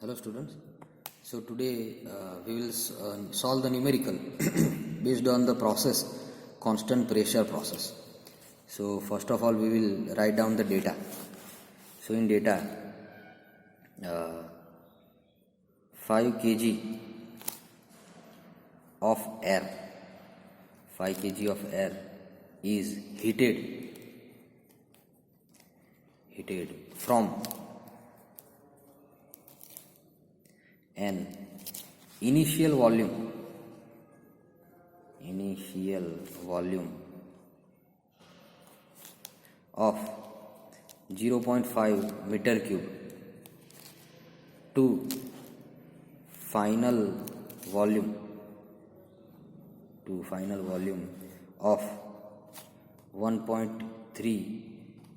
Hello students. So today we will solve the numerical based on the process constant pressure process. So first of all we will write down the data. So in data 5 kg of air, 5 kg of air is heated from an initial volume of 0.5 meter cube to final volume of 1.3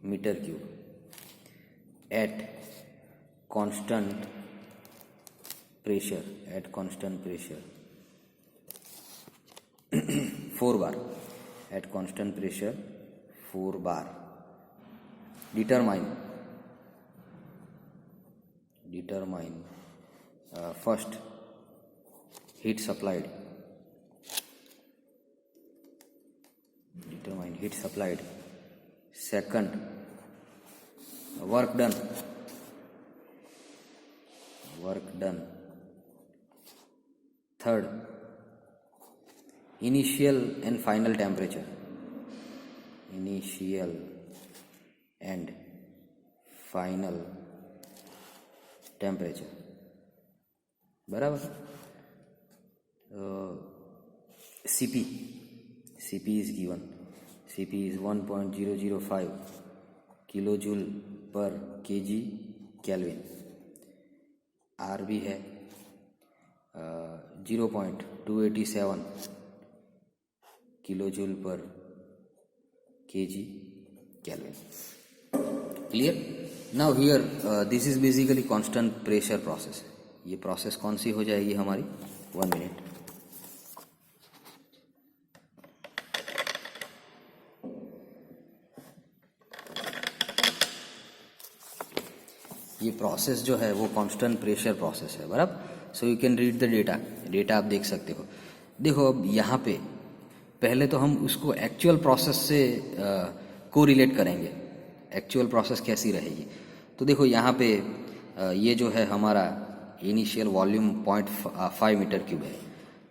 meter cube at constant pressure 4 bar at constant pressure 4 bar. Determine first heat supplied, second work done, third initial and final temperature, बराबर. CP is given. CP is 1.005 kilojoule per kg Kelvin. R भी है 0.287 kilojoule पर kg Kelvin. Clear? Now here this is basically constant pressure process. ये process कौन सी हो जाएगी हमारी? 1 minute. ये प्रोसेस जो है वो कांस्टेंट प्रेशर प्रोसेस है, बराबर. So you can read the data आप देख सकते हो. देखो अब यहाँ पे पहले तो हम उसको एक्चुअल प्रोसेस से कोरिलेट करेंगे. एक्चुअल प्रोसेस कैसी रहेगी? तो देखो यहाँ पे ये जो है हमारा इनिशियल वॉल्यूम 0.5 मीटर क्यूब है.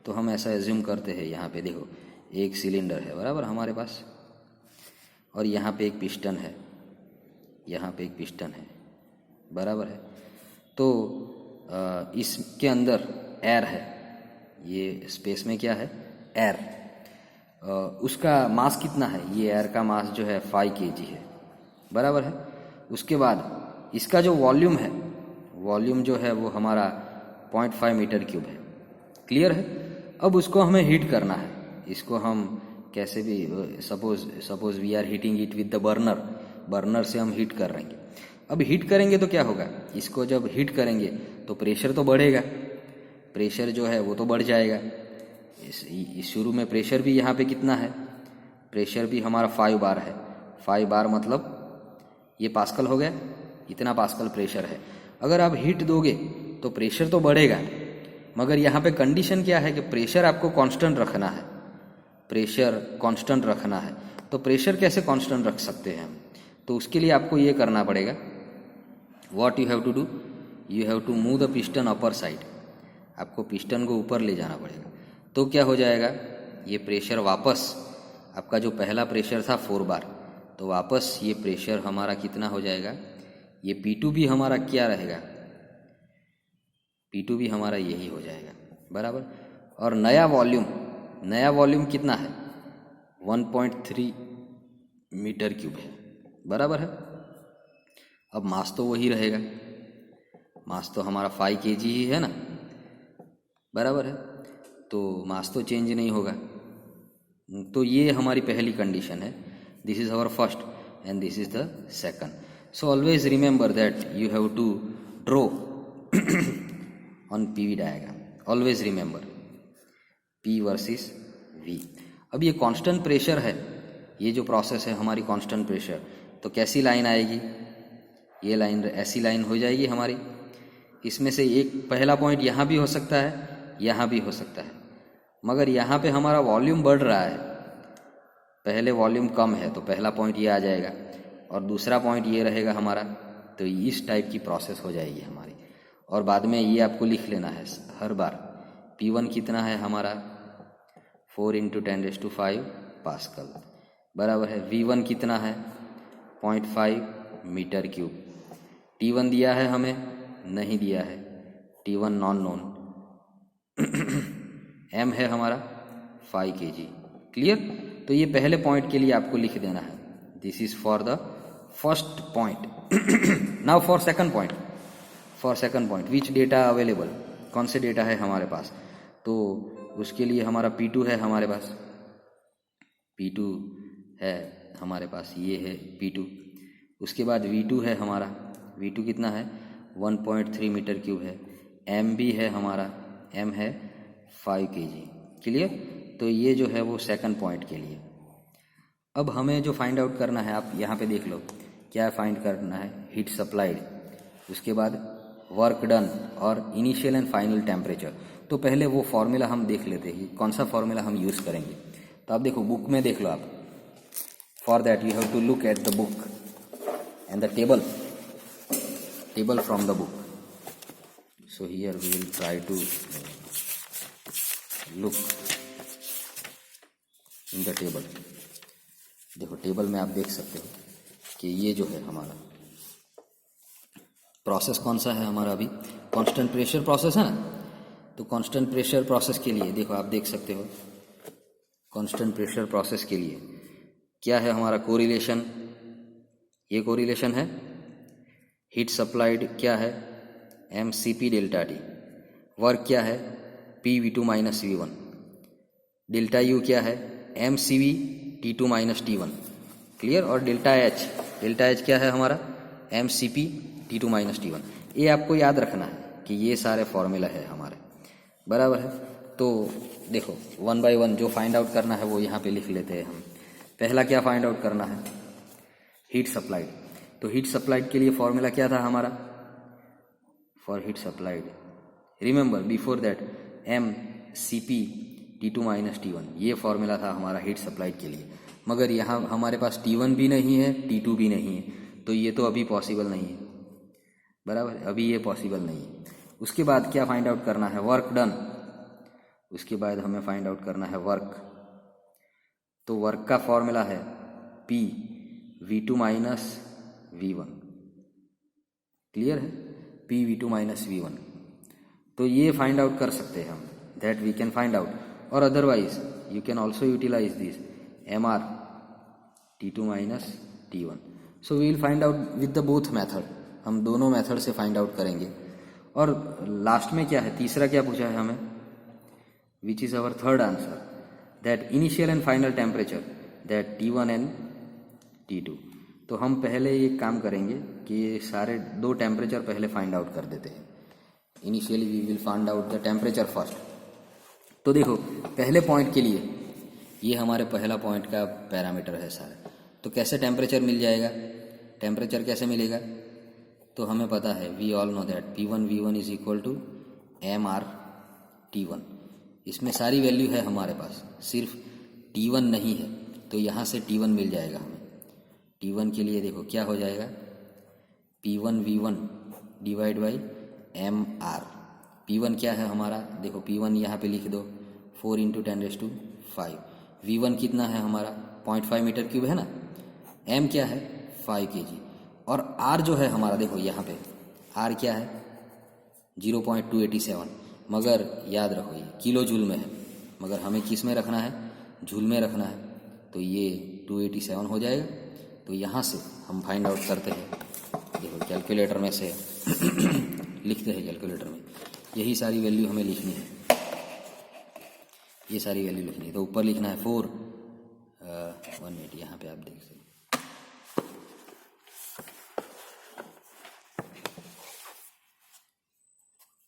तो हम ऐसा एज्यूम करते हैं, यहाँ पे देखो एक सिलेंडर है बराबर हमारे पास, और यहाँ पे एक पिस्टन है, बराबर है. तो इसके अंदर एयर है, ये स्पेस में क्या है? एयर. उसका मास कितना है? ये एयर का मास जो है 5 kg है, बराबर है. उसके बाद इसका जो वॉल्यूम है, वॉल्यूम जो है वो हमारा 0.5 मीटर क्यूब है. क्लियर है? अब उसको हमें हीट करना है. इसको हम कैसे भी, suppose we are heating it with the burner से हम हीट कर रहेंगे. अब हीट करेंगे तो क्या होगा? इसको जब हीट करेंगे तो प्रेशर तो बढ़ेगा, प्रेशर जो है वो तो बढ़ जाएगा. इस शुरू में प्रेशर भी यहाँ पे कितना है? प्रेशर भी हमारा 5 बार है. 5 बार मतलब ये पास्कल हो गया, इतना पास्कल प्रेशर है. अगर आप हीट दोगे तो प्रेशर तो बढ़ेगा, मगर यहाँ पे कंडीशन क्या है कि प्रेशर आपको कांस्टेंट रखना है. तो प्रेशर कैसे कांस्टेंट रख सकते हैं हम? तो उसके लिए आपको ये करना पड़ेगा. What you have to do? You have to move the piston upper side. आपको पिस्टन को ऊपर ले जाना पड़ेगा. तो क्या हो जाएगा? ये प्रेशर वापस, आपका जो पहला प्रेशर था 4 बार, तो वापस ये प्रेशर हमारा कितना हो जाएगा? ये P2 भी हमारा क्या रहेगा? P2 भी हमारा यही हो जाएगा, बराबर. और नया वॉल्यूम कितना है? 1.3 मीटर क्यूब है, बराबर है. अब मास तो वही रहेगा, मास तो हमारा 5 kg ही है ना, बराबर है. तो मास तो चेंज नहीं होगा. तो ये हमारी पहली कंडीशन है. This is our first and this is the second. So always remember that you have to draw on PV diagram. Always remember P versus V. अब ये कांस्टेंट प्रेशर है, ये जो प्रोसेस है हमारी कांस्टेंट प्रेशर, तो कैसी लाइन आएगी? ये लाइन ऐसी लाइन हो जाएगी हमारी. इसमें से एक पहला पॉइंट यहाँ भी हो सकता है, यहाँ भी हो सकता है, मगर यहाँ पे हमारा वॉल्यूम बढ़ रहा है। पहले वॉल्यूम कम है तो पहला पॉइंट ये आ जाएगा और दूसरा पॉइंट ये रहेगा हमारा। तो इस टाइप की प्रोसेस हो जाएगी हमारी। और बाद में ये आपको लिख लेना है हर बार। P1 कितना है हमारा 4 × 10⁵ पास्कल बराबर है। V1 कितना है 0.5 मीटर क्यूब। T1 दिया है हमें, नहीं दिया है, T1 नॉन नोन। M है हमारा 5 kg। क्लियर। तो ये पहले पॉइंट के लिए आपको लिख देना है। This is for the first point. Now for second point. For second point which data available, कौन से डेटा है हमारे पास। तो उसके लिए हमारा P2 है हमारे पास, P2 है हमारे पास, ये है P2। उसके बाद V2 है हमारा, V2 कितना है 1.3 मीटर क्यूब है। M भी है हमारा, M है 5 kg। क्लियर। तो ये जो है वो सेकंड पॉइंट के लिए। अब हमें जो फाइंड आउट करना है, आप यहाँ पे देख लो क्या फाइंड करना है, हीट सप्लाइड, उसके बाद वर्क डन और इनिशियल एंड फाइनल टेम्परेचर। तो पहले वो फॉर्मूला हम देख लेते हैं, कौन सा फॉर्मूला हम यूज़ करेंगे। तो आप देखो बुक में देख लो आप। For that you have to look at the book and the table from the book. So here we will try to look in the table. देखो टेबल में आप देख सकते हो कि ये जो है हमारा प्रोसेस कौन सा है हमारा, अभी कांस्टेंट प्रेशर प्रोसेस है ना। तो कांस्टेंट प्रेशर प्रोसेस के लिए देखो आप देख सकते हो, कांस्टेंट प्रेशर प्रोसेस के लिए क्या है हमारा कोरिलेशन। ये कोरिलेशन है हीट सप्लाइड क्या है mCp डेल्टा टी। वर्क क्या है PV2 - V1। डेल्टा U क्या है mCv T2 - T1। क्लियर। और डेल्टा H क्या है हमारा mCp T2 - T1। ये आपको याद रखना है कि ये सारे फॉर्मूला है हमारे, बराबर है। तो देखो 1 by 1 जो फाइंड आउट करना है वो यहाँ पे लिख लेते हैं हम। पहला क्या फाइंड आउट करना है, हीट सप्लाइड। तो हीट सप्लाइड के लिए फॉर्मूला क्या था हमारा, for heat supplied remember before that mCp T2 - T1, ये फॉर्मूला था हमारा हीट सप्लाइड के लिए। मगर यहाँ हमारे पास T1 भी नहीं है, T2 भी नहीं है, तो ये तो अभी पॉसिबल नहीं है, बराबर। अभी ये पॉसिबल नहीं है। उसके बाद क्या फाइंड आउट करना है, वर्क डन। उसके बाद हमें फाइंड आउट करना है वर्क। तो वर्क का फॉर्मूला है PV2 - V1। क्लियर है, PV2 - V1। तो ये फाइंड आउट कर सकते हैं हम, that we can find out. और otherwise you can also utilize this MR T2 - T1। So we will find out with the both method. हम दोनों मेथड से फाइंड आउट करेंगे। और लास्ट में क्या है, तीसरा क्या पूछा है हमें, which is our third answer, that initial and final temperature that T1 and T2। तो हम पहले एक काम करेंगे कि ये सारे दो टेम्परेचर पहले फाइंड आउट कर देते हैं। Initially we will find out the temperature first. तो देखो पहले पॉइंट के लिए ये हमारे पहला पॉइंट का पैरामीटर है सारा। तो कैसे टेम्परेचर मिल जाएगा, टेम्परेचर कैसे मिलेगा, तो हमें पता है we all know that P1 V1 is equal to MR T1। इसमें सारी वैल्यू है हमारे पास, सिर्फ T1 नहीं है, तो यहाँ से T1 मिल जाएगा हमें। T1 के लिए देखो क्या हो जाएगा, P1 V1 divide by MR। P1 क्या है हमारा, देखो P1 यहाँ पे लिख दो 4 × 10⁵। V1 कितना है हमारा 0.5 मीटर क्यूब है ना। M क्या है 5 kg। और R जो है हमारा देखो यहाँ पे R क्या है 0.287, मगर याद रखो ये किलो जूल में है, मगर हमें किस में रखना है, जूल में रखना है। तो ये 287 हो जाएगा। तो यहाँ से हम फाइंड आउट करते हैं, देखो कैलकुलेटर में से लिखते हैं, कैलकुलेटर में यही सारी वैल्यू हमें लिखनी है, ये सारी वैल्यू लिखनी है। तो ऊपर लिखना है 4 1 मिनट, यहाँ पे आप देख सकते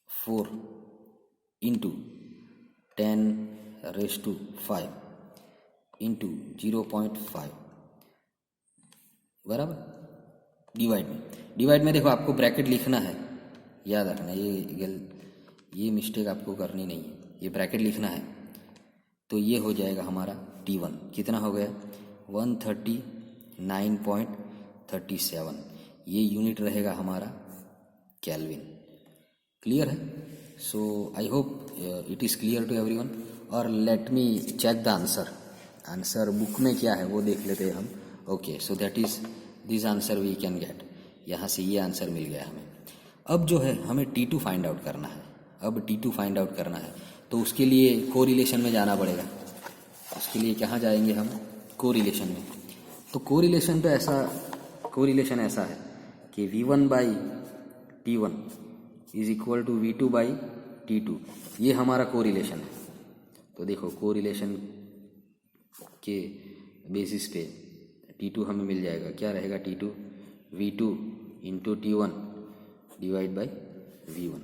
4 × 10⁵ इंटू 0.5 बराबर। डिवाइड में देखो आपको ब्रैकेट लिखना है, याद रखना, ये मिस्टेक आपको करनी नहीं है, ये ब्रैकेट लिखना है। तो ये हो जाएगा हमारा T1 कितना हो गया 139.37, ये यूनिट रहेगा हमारा केल्विन। क्लियर है? So I hope it is clear to everyone. और let me check the answer book में क्या है वो देख लेते हैं हम। Okay, so that is this answer we can get, यहाँ से ये आंसर मिल गया हमें। अब जो है हमें T2 फाइंड आउट करना है। अब T2 फाइंड आउट करना है तो उसके लिए कोरिलेशन में जाना पड़ेगा। उसके लिए कहाँ जाएंगे हम? कोरिलेशन में। तो कोरिलेशन ऐसा है कि V1 by T1 is equal to V2 by T2, ये हमारा कोरिलेशन है। तो देखो कोरिलेशन के बेसिस पे T2 हमें मिल जाएगा, क्या रहेगा T2 V2 into T1 divide by V1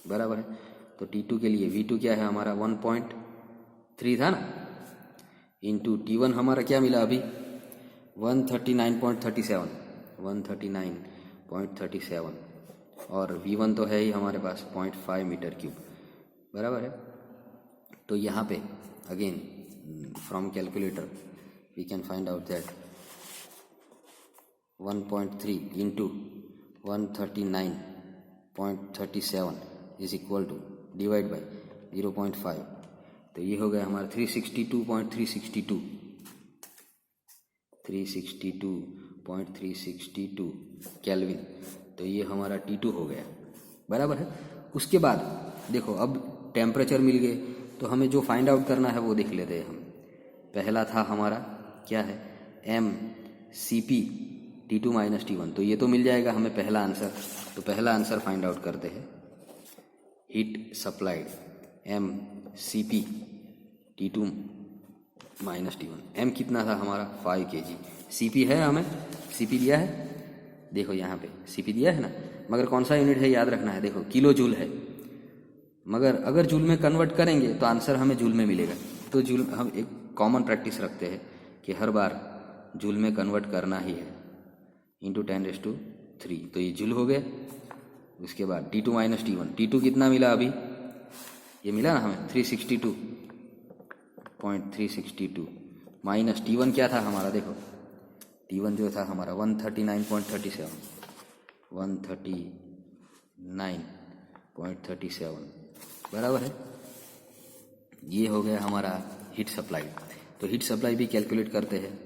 बराबर है। तो T2 के लिए V2 क्या है हमारा 1.3 था ना, इंटू T1 हमारा क्या मिला अभी 139.37 और V1 तो है ही हमारे पास 0.5 मीटर क्यूब बराबर है। तो यहाँ पे again from calculator we can find out that 1.3 into 139.37 is equal to divide by 0.5, तो ये हो गया हमारा 362.362 केल्विन। तो ये हमारा T2 हो गया बराबर है। उसके बाद देखो अब टेम्परेचर मिल गए तो हमें जो फाइंड आउट करना है वो देख लेते हैं हम। पहला था हमारा क्या है mCp T2 माइनस T1, तो ये तो मिल जाएगा हमें पहला आंसर। तो पहला आंसर फाइंड आउट करते हैं, heat supplied mCp T2 minus T1। m कितना था हमारा 5 kg। Cp है, हमें Cp दिया है, देखो यहाँ पे Cp दिया है ना, मगर कौन सा यूनिट है याद रखना है, देखो किलो जूल है, मगर अगर जूल में कन्वर्ट करेंगे तो आंसर हमें जूल में मिलेगा। तो जूल हम एक कॉमन प्रैक्टिस रखते हैं कि हर बार जूल में कन्वर्ट करना ही है, इंटू 10⁻3, तो ये जूल हो गया। उसके बाद T2 माइनस T1, T2 कितना मिला अभी, ये मिला ना हमें 362.362 माइनस T1 क्या था हमारा, देखो T1 जो था हमारा 139.37 बराबर है। ये हो गया हमारा हीट सप्लाई। तो हीट सप्लाई भी कैलकुलेट करते हैं,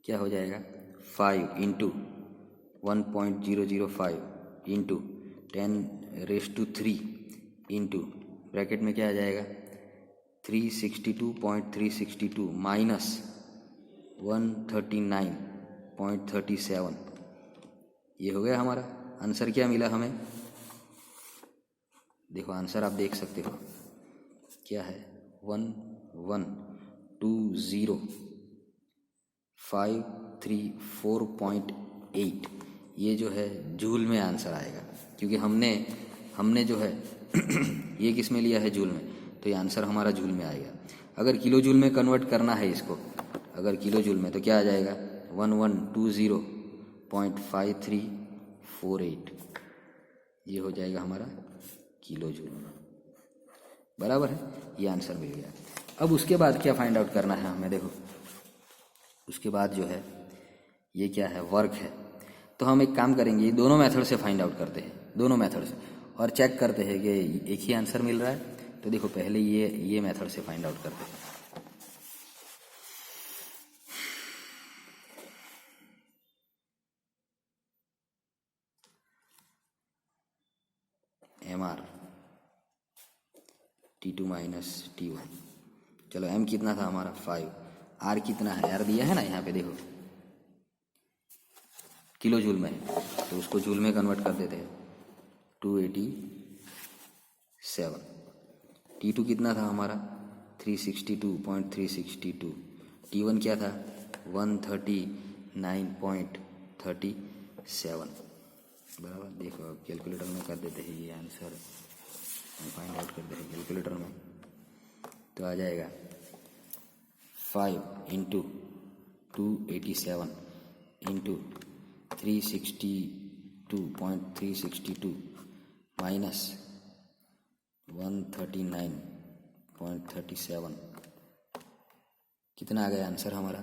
क्या हो जाएगा 5 इंटू 1.005 इंटू 10⁻³ इंटू ब्रैकेट में क्या आ जाएगा 362.362 माइनस 139.37, ये हो गया हमारा आंसर। क्या मिला हमें, देखो आंसर आप देख सकते हो क्या है 1120534.8, ये जो है जूल में आंसर आएगा, क्योंकि हमने जो है ये किस में लिया है जूल में, तो ये आंसर हमारा जूल में आएगा। अगर किलो जूल में कन्वर्ट करना है इसको, अगर किलो जूल में, तो क्या आ जाएगा 1120.5348, ये हो जाएगा हमारा किलो जूल बराबर है। ये आंसर मिल गया। अब उसके बाद क्या फाइंड आउट करना है हमें, देखो उसके बाद जो है ये क्या है वर्क है। तो हम एक काम करेंगे, ये दोनों मेथड से फाइंड आउट करते हैं, दोनों मेथड से, और चेक करते हैं कि एक ही आंसर मिल रहा है। तो देखो पहले ये मेथड से फाइंड आउट करते हैं। mR T2 माइनस T1, चलो m कितना था हमारा 5, r कितना है, r दिया है ना यहाँ पे देखो किलो जूल में है, तो उसको जूल में कन्वर्ट कर देते हैं 287। T2 कितना था हमारा 362.362, T1 क्या था 139.37 बराबर। देखो अब कैलकुलेटर में कर देते हैं ये आंसर, फाइंड आउट करते हैं कैलकुलेटर में, तो आ जाएगा 5 इंटू 287 इंटू 362.362 132.362 माइनस 139.37, कितना आ गया आंसर हमारा?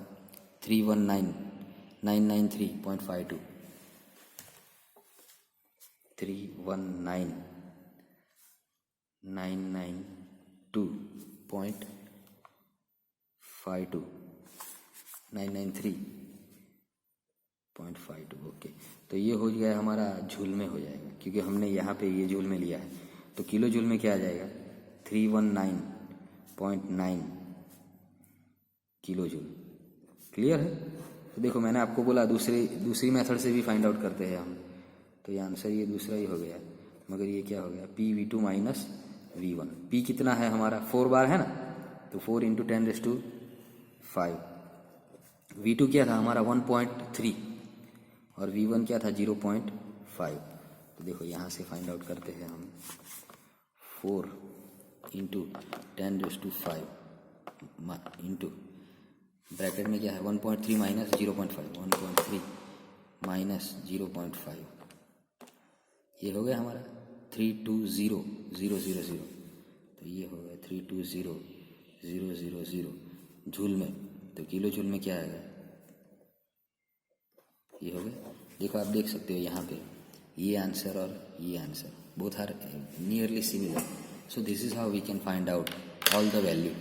319,993.52, 319,992.52, 993.52। ओके, तो ये हो गया हमारा जूल में हो जाएगा, क्योंकि हमने यहाँ पे ये जूल में लिया है। तो किलो जूल में क्या आ जाएगा? 319.9 किलो जूल। क्लियर है? तो देखो मैंने आपको बोला दूसरी मेथड से भी फाइंड आउट करते हैं हम, तो ये आंसर ये दूसरा ही हो गया, मगर ये क्या हो गया? PV2 minus V1। P कितना है हमारा? 4 बार है ना, तो 4 × 10⁵ V2 क्या था हमारा? 1.3 और V1 क्या था? 0.5। तो देखो यहाँ से फाइंड आउट करते हैं हम। 4 × 10⁵ इंटू ब्रैकेट में क्या है? 1.3 माइनस 0.5, 1.3 माइनस 0.5, ये हो गया हमारा 320,000। तो ये हो गया 320,000 जूल में। तो किलो जूल में क्या आएगा? ये हो गया। देखो आप देख सकते हो यहाँ पे ये आंसर और ये answer both are nearly similar, so this is how we can find out all the value.